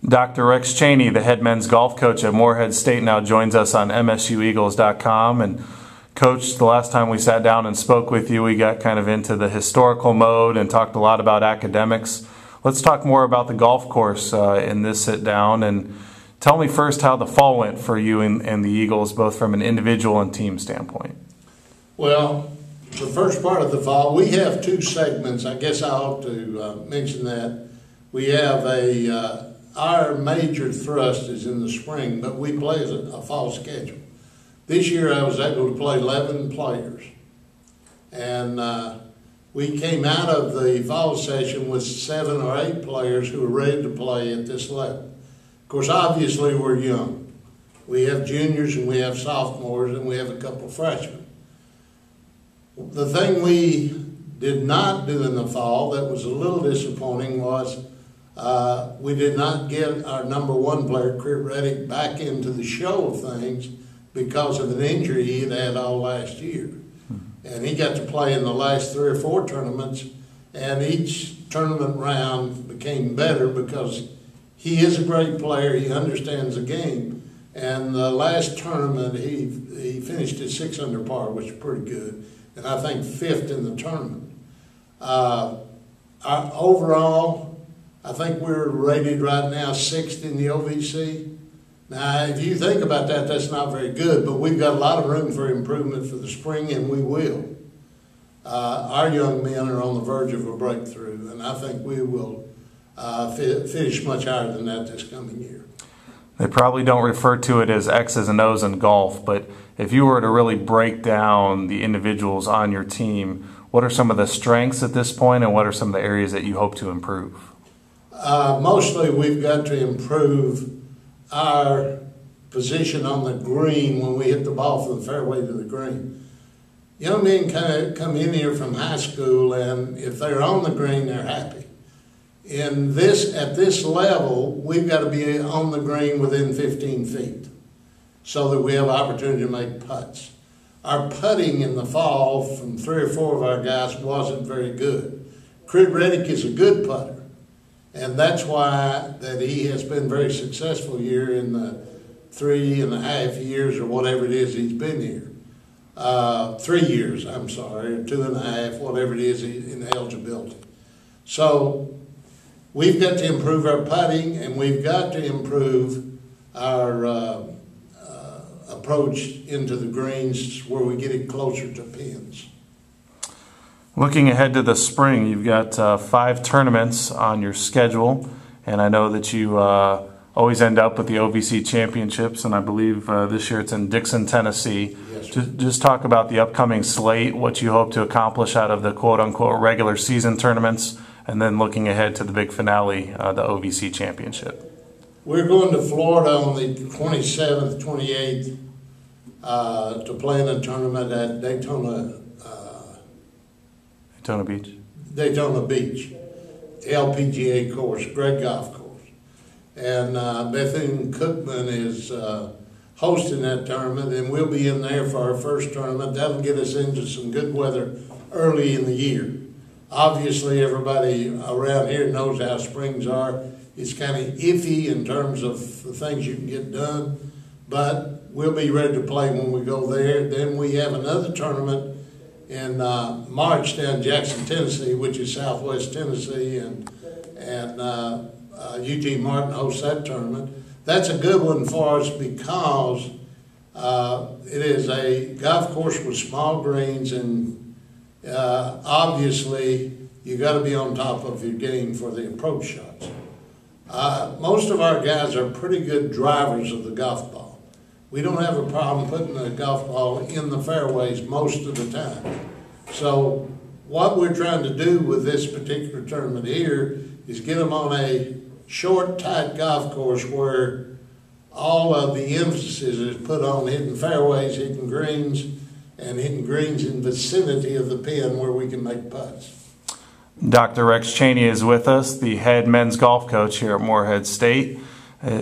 Dr. Rex Chaney, the head men's golf coach at Morehead State, now joins us on MSUEagles.com. And Coach, the last time we sat down and spoke with you, we got kind of into the historical mode and talked a lot about academics. Let's talk more about the golf course in this sit down, and tell me first how the fall went for you and the Eagles, both from an individual and team standpoint. Well, the first part of the fall, we have two segments. I guess I ought to mention that. We have our major thrust is in the spring, but we play a fall schedule. This year I was able to play 11 players. And we came out of the fall session with 7 or 8 players who were ready to play at this level. Of course, obviously we're young. We have juniors and we have sophomores and we have a couple freshmen. The thing we did not do in the fall that was a little disappointing was we did not get our number 1 player, Chris Reddick, back into the show of things because of an injury he had all last year. And he got to play in the last 3 or 4 tournaments, and each tournament round became better because he is a great player, he understands the game, and the last tournament he finished at 6 under par, which is pretty good, and I think 5th in the tournament. Overall, I think we're rated right now 6th in the OVC. Now, if you think about that, that's not very good, but we've got a lot of room for improvement for the spring, and we will. Our young men are on the verge of a breakthrough, and I think we will finish much higher than that this coming year. They probably don't refer to it as X's and O's in golf, but if you were to really break down the individuals on your team, what are some of the strengths at this point, and what are some of the areas that you hope to improve? Mostly we've got to improve our position on the green when we hit the ball from the fairway to the green. Young men kind of come in here from high school, and if they're on the green, they're happy. At this level, we've got to be on the green within 15 feet so that we have opportunity to make putts. Our putting in the fall from 3 or 4 of our guys wasn't very good. Chris Reddick is a good putter. And that's why that he has been very successful here in the 3.5 years or whatever it is he's been here. 3 years, I'm sorry, or 2.5, whatever it is in eligibility. So we've got to improve our putting, and we've got to improve our approach into the greens where we get it closer to pins. Looking ahead to the spring, you've got 5 tournaments on your schedule, and I know that you always end up with the OVC championships, and I believe this year it's in Dixon, Tennessee. Yes, just talk about the upcoming slate, what you hope to accomplish out of the quote-unquote regular season tournaments, and then looking ahead to the big finale, the OVC championship. We're going to Florida on the 27th, 28th to play in a tournament at Daytona Beach, the LPGA course, great golf course. And Bethune-Cookman is hosting that tournament, and we'll be in there for our first tournament. That'll get us into some good weather early in the year. Obviously, everybody around here knows how springs are. It's kind of iffy in terms of the things you can get done, but we'll be ready to play when we go there. Then we have another tournament in March down in Jackson, Tennessee, which is Southwest Tennessee, and Eugene Martin hosts that tournament. That's a good one for us because it is a golf course with small greens, and obviously you got to be on top of your game for the approach shots. Most of our guys are pretty good drivers of the golf ball. We don't have a problem putting the golf ball in the fairways most of the time. So what we're trying to do with this particular tournament here is get them on a short, tight golf course where all of the emphasis is put on hitting fairways, hitting greens, and hitting greens in vicinity of the pin where we can make putts. Dr. Rex Chaney is with us, the head men's golf coach here at Morehead State.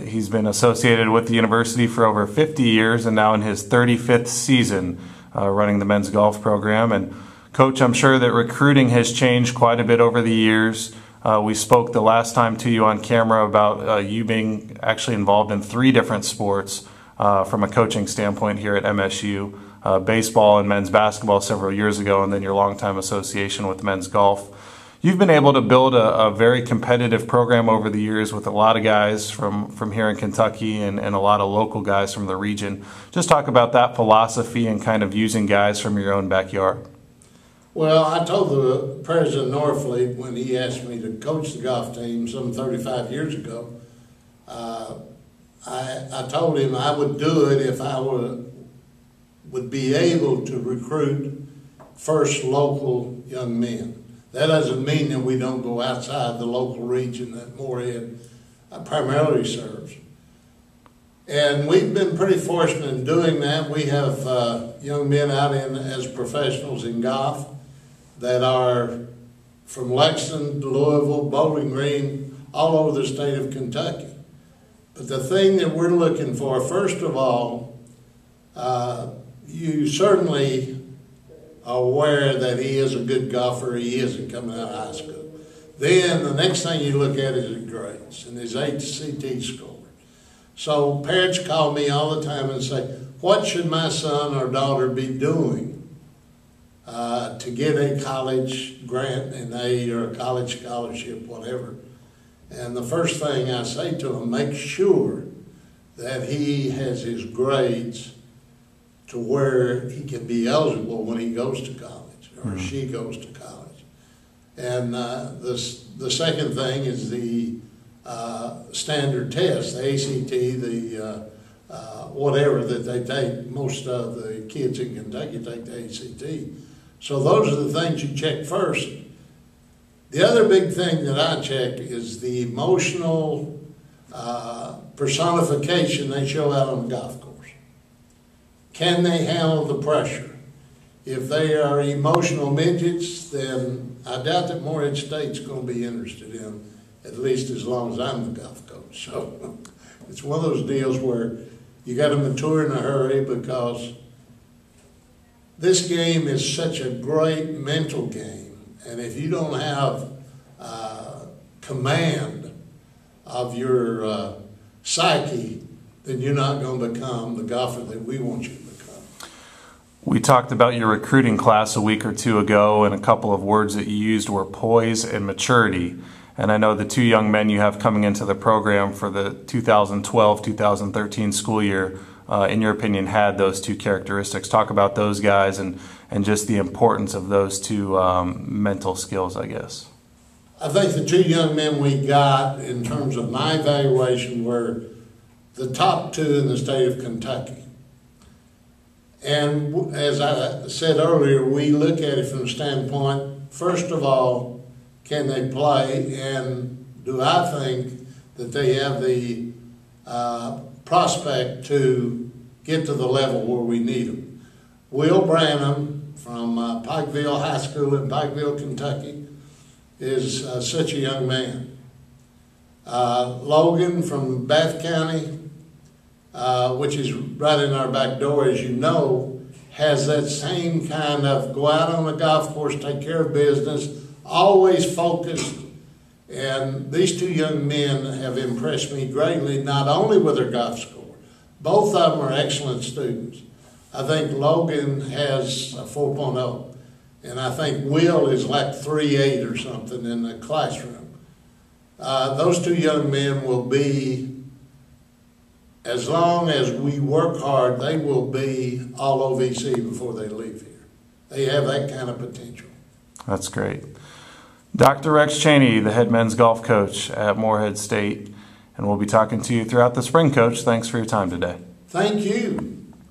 He's been associated with the university for over 50 years and now in his 35th season running the men's golf program. And Coach, I'm sure that recruiting has changed quite a bit over the years. We spoke the last time to you on camera about you being actually involved in 3 different sports from a coaching standpoint here at MSU. Baseball and men's basketball several years ago, and then your longtime association with men's golf. You've been able to build a very competitive program over the years with a lot of guys from here in Kentucky and a lot of local guys from the region. Just talk about that philosophy and kind of using guys from your own backyard. Well, I told the President Norfleet when he asked me to coach the golf team some 35 years ago, I told him I would do it if I would be able to recruit first local young men. That doesn't mean that we don't go outside the local region that Moorhead primarily serves. And we've been pretty fortunate in doing that. We have young men out as professionals in golf that are from Lexington to Louisville, Bowling Green, all over the state of Kentucky. But the thing that we're looking for, first of all, you certainly are aware that he is a good golfer. He isn't coming out of high school. Then the next thing you look at is his grades and his ACT score. So parents call me all the time and say, what should my son or daughter be doing to get a college grant, an aid, or a college scholarship, whatever? And the first thing I say to them, make sure that he has his grades to where he can be eligible when he goes to college or she goes to college. And the second thing is the standard test, the ACT, the whatever that they take. Most of the kids in Kentucky take the ACT. So those are the things you check first. The other big thing that I check is the emotional personification they show out on the golf course. Can they handle the pressure? If they are emotional midgets, then I doubt that Moorhead State's going to be interested in, at least as long as I'm the golf coach. So it's one of those deals where you got to mature in a hurry, because this game is such a great mental game. And if you don't have command of your psyche, then you're not going to become the golfer that we want you to become. We talked about your recruiting class a week or two ago, and a couple of words that you used were poise and maturity. And I know the 2 young men you have coming into the program for the 2012-2013 school year, in your opinion, had those 2 characteristics. Talk about those guys and just the importance of those 2 mental skills, I guess. I think the 2 young men we got, in terms of my evaluation, were the top 2 in the state of Kentucky. And as I said earlier, we look at it from the standpoint, first of all, can they play, and do I think that they have the prospect to get to the level where we need them. Will Branham from Pikeville High School in Pikeville, Kentucky, is such a young man. Logan from Bath County, which is right in our back door, as you know, has that same kind of go out on the golf course, take care of business, always focused. And these 2 young men have impressed me greatly, not only with their golf score. Both of them are excellent students. I think Logan has a 4.0, and I think Will is like 3.8 or something in the classroom. Those 2 young men will be, as long as we work hard, they will be all OVC before they leave here. They have that kind of potential. That's great. Dr. Rex Chaney, the head men's golf coach at Moorhead State, and we'll be talking to you throughout the spring, Coach. Thanks for your time today. Thank you.